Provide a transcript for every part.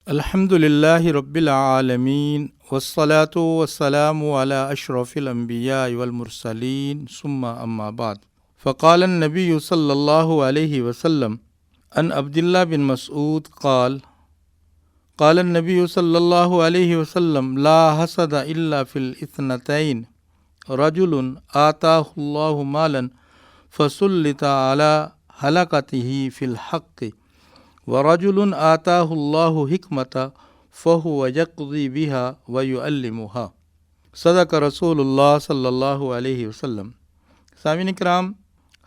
الحمد للہ رب العالمین والصلاة والسلام علی اشرف الانبیاء والمرسلین ثم اما بعد فقال النبی صلی اللہ علیہ وسلم عن عبداللہ بن مسعود قال قال النبی صلی اللہ علیہ وسلم لا حسد الا فی الاثنتین رجل آتاہ اللہ مالا فسلط علی حلقته فی الحق ورجل آتاہ اللہ حکمت فہو یقضی بها ویعلمها صدق رسول اللہ صلی اللہ علیہ وسلم۔ سامعین کرام،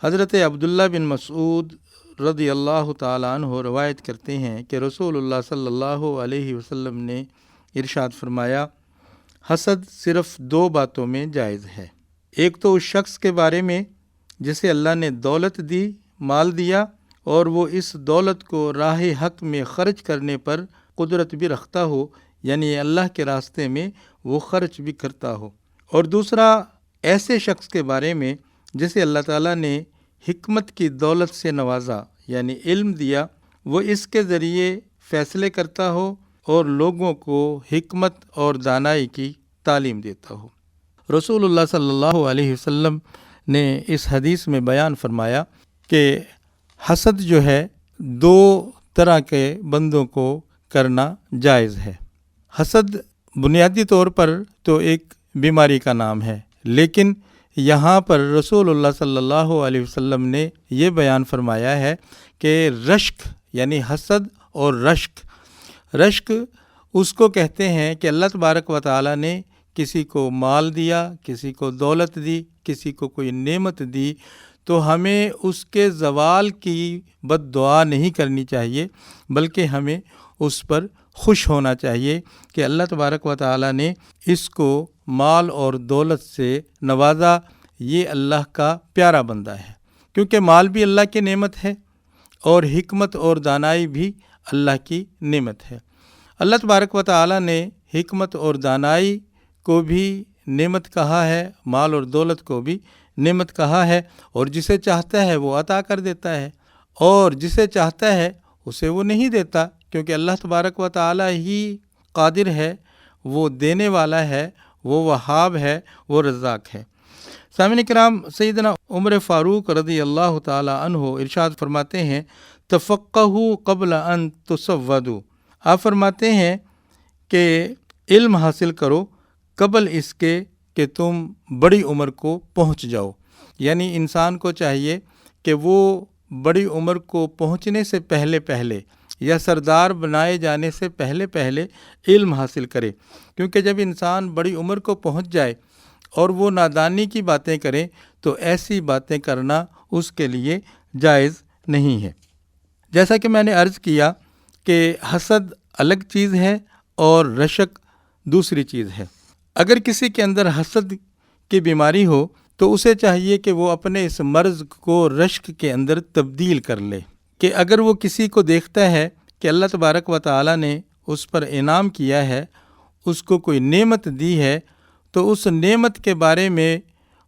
حضرت عبداللہ بن مسعود رضی اللہ تعالیٰ عنہ روایت کرتے ہیں کہ رسول اللہ صلی اللہ علیہ وسلم نے ارشاد فرمایا، حسد صرف دو باتوں میں جائز ہے۔ ایک تو اس شخص کے بارے میں جسے اللہ نے دولت دی، مال دیا، اور وہ اس دولت کو راہ حق میں خرچ کرنے پر قدرت بھی رکھتا ہو، یعنی اللہ کے راستے میں وہ خرچ بھی کرتا ہو۔ اور دوسرا ایسے شخص کے بارے میں جسے اللہ تعالیٰ نے حکمت کی دولت سے نوازا، یعنی علم دیا، وہ اس کے ذریعے فیصلے کرتا ہو اور لوگوں کو حکمت اور دانائی کی تعلیم دیتا ہو۔ رسول اللہ صلی اللہ علیہ وسلم نے اس حدیث میں بیان فرمایا کہ حسد جو ہے دو طرح کے بندوں کو کرنا جائز ہے۔ حسد بنیادی طور پر تو ایک بیماری کا نام ہے، لیکن یہاں پر رسول اللہ صلی اللہ علیہ وسلم نے یہ بیان فرمایا ہے کہ رشک یعنی حسد اور رشک اس کو کہتے ہیں کہ اللہ تبارک و تعالیٰ نے کسی کو مال دیا، کسی کو دولت دی، کسی کو کوئی نعمت دی، تو ہمیں اس کے زوال کی بد دعا نہیں کرنی چاہیے، بلکہ ہمیں اس پر خوش ہونا چاہیے کہ اللہ تبارک و تعالیٰ نے اس کو مال اور دولت سے نوازا، یہ اللہ کا پیارا بندہ ہے، کیونکہ مال بھی اللہ کی نعمت ہے اور حکمت اور دانائی بھی اللہ کی نعمت ہے۔ اللہ تبارک و تعالیٰ نے حکمت اور دانائی کو بھی نعمت کہا ہے، مال اور دولت کو بھی نعمت کہا ہے، اور جسے چاہتا ہے وہ عطا کر دیتا ہے، اور جسے چاہتا ہے اسے وہ نہیں دیتا، کیونکہ اللہ تبارک و تعالیٰ ہی قادر ہے، وہ دینے والا ہے، وہ وہاب ہے، وہ رزاق ہے۔ سامعین کرام، سیدنا عمر فاروق رضی اللہ تعالی عنہ ارشاد فرماتے ہیں، تفقہوا قبل ان تسودوا۔ آپ فرماتے ہیں کہ علم حاصل کرو قبل اس کے کہ تم بڑی عمر کو پہنچ جاؤ، یعنی انسان کو چاہیے کہ وہ بڑی عمر کو پہنچنے سے پہلے یا سردار بنائے جانے سے پہلے علم حاصل کرے، کیونکہ جب انسان بڑی عمر کو پہنچ جائے اور وہ نادانی کی باتیں کرے تو ایسی باتیں کرنا اس کے لیے جائز نہیں ہے۔ جیسا کہ میں نے عرض کیا کہ حسد الگ چیز ہے اور رشک دوسری چیز ہے۔ اگر کسی کے اندر حسد کی بیماری ہو تو اسے چاہیے کہ وہ اپنے اس مرض کو رشک کے اندر تبدیل کر لے، کہ اگر وہ کسی کو دیکھتا ہے کہ اللہ تبارک و تعالیٰ نے اس پر انعام کیا ہے، اس کو کوئی نعمت دی ہے، تو اس نعمت کے بارے میں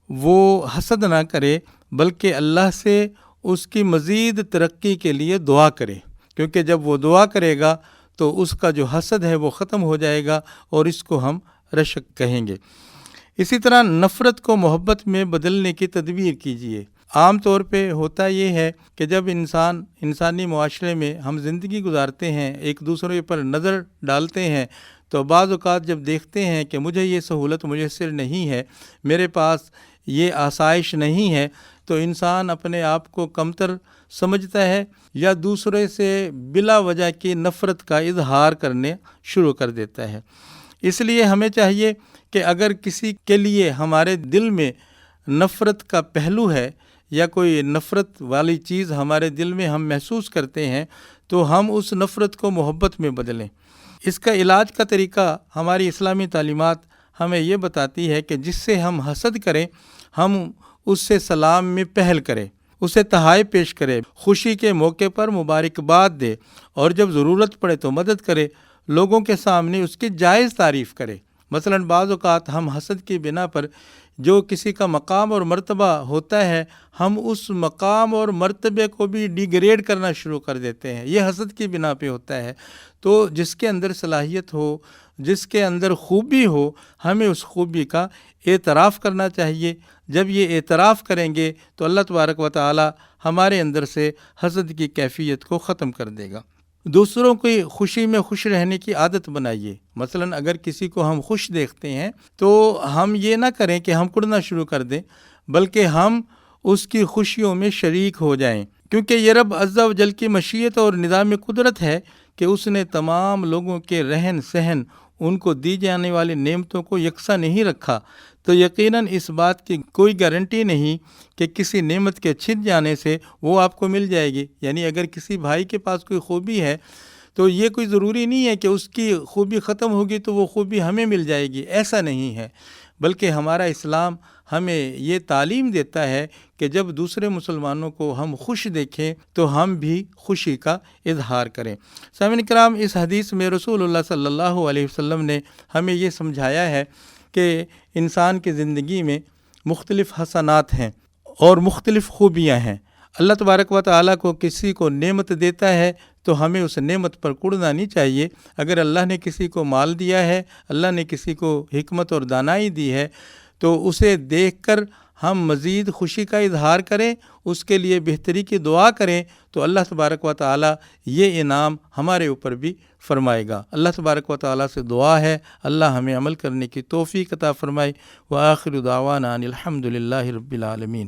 وہ حسد نہ کرے، بلکہ اللہ سے اس کی مزید ترقی کے لیے دعا کرے، کیونکہ جب وہ دعا کرے گا تو اس کا جو حسد ہے وہ ختم ہو جائے گا، اور اس کو ہم رشک کہیں گے۔ اسی طرح نفرت کو محبت میں بدلنے کی تدبیر کیجیے۔ عام طور پہ ہوتا یہ ہے کہ جب انسانی معاشرے میں ہم زندگی گزارتے ہیں، ایک دوسرے پر نظر ڈالتے ہیں، تو بعض اوقات جب دیکھتے ہیں کہ مجھے یہ سہولت میسر نہیں ہے، میرے پاس یہ آسائش نہیں ہے، تو انسان اپنے آپ کو کمتر سمجھتا ہے یا دوسرے سے بلا وجہ کی نفرت کا اظہار کرنے شروع کر دیتا ہے۔ اس لیے ہمیں چاہیے کہ اگر کسی کے لیے ہمارے دل میں نفرت کا پہلو ہے یا کوئی نفرت والی چیز ہمارے دل میں ہم محسوس کرتے ہیں، تو ہم اس نفرت کو محبت میں بدلیں۔ اس کا علاج کا طریقہ ہماری اسلامی تعلیمات ہمیں یہ بتاتی ہے کہ جس سے ہم حسد کریں، ہم اس سے سلام میں پہل کریں، اسے تحائف پیش کرے، خوشی کے موقع پر مبارکباد دے، اور جب ضرورت پڑے تو مدد کرے، لوگوں کے سامنے اس کی جائز تعریف کرے۔ مثلاً بعض اوقات ہم حسد کی بنا پر جو کسی کا مقام اور مرتبہ ہوتا ہے ہم اس مقام اور مرتبے کو بھی ڈیگریڈ کرنا شروع کر دیتے ہیں، یہ حسد کی بنا پہ ہوتا ہے۔ تو جس کے اندر صلاحیت ہو، جس کے اندر خوبی ہو، ہمیں اس خوبی کا اعتراف کرنا چاہیے۔ جب یہ اعتراف کریں گے تو اللہ تبارک و تعالی ہمارے اندر سے حسد کی کیفیت کو ختم کر دے گا۔ دوسروں کی خوشی میں خوش رہنے کی عادت بنائیے۔ مثلاً اگر کسی کو ہم خوش دیکھتے ہیں تو ہم یہ نہ کریں کہ ہم کڑنا شروع کر دیں، بلکہ ہم اس کی خوشیوں میں شریک ہو جائیں، کیونکہ یہ رب عز و جل کی مشیت اور نظام قدرت ہے کہ اس نے تمام لوگوں کے رہن سہن، ان کو دی جانے والی نعمتوں کو یکساں نہیں رکھا، تو یقیناً اس بات کی کوئی گارنٹی نہیں کہ کسی نعمت کے چھن جانے سے وہ آپ کو مل جائے گی۔ یعنی اگر کسی بھائی کے پاس کوئی خوبی ہے تو یہ کوئی ضروری نہیں ہے کہ اس کی خوبی ختم ہوگی تو وہ خوبی ہمیں مل جائے گی، ایسا نہیں ہے، بلکہ ہمارا اسلام ہمیں یہ تعلیم دیتا ہے کہ جب دوسرے مسلمانوں کو ہم خوش دیکھیں تو ہم بھی خوشی کا اظہار کریں۔ سامعین کرام، اس حدیث میں رسول اللہ صلی اللہ علیہ وسلم نے ہمیں یہ سمجھایا ہے کہ انسان کی زندگی میں مختلف حسنات ہیں اور مختلف خوبیاں ہیں۔ اللہ تبارک و تعالیٰ کو کسی کو نعمت دیتا ہے تو ہمیں اس نعمت پر کڑنا نہیں چاہیے۔ اگر اللہ نے کسی کو مال دیا ہے، اللہ نے کسی کو حکمت اور دانائی دی ہے، تو اسے دیکھ کر ہم مزید خوشی کا اظہار کریں، اس کے لیے بہتری کی دعا کریں، تو اللہ تبارک و تعالیٰ یہ انعام ہمارے اوپر بھی فرمائے گا۔ اللہ تبارک و تعالیٰ سے دعا ہے اللہ ہمیں عمل کرنے کی توفیق عطا فرمائے۔ وآخر دعوانا ان الحمد للہ رب العالمین۔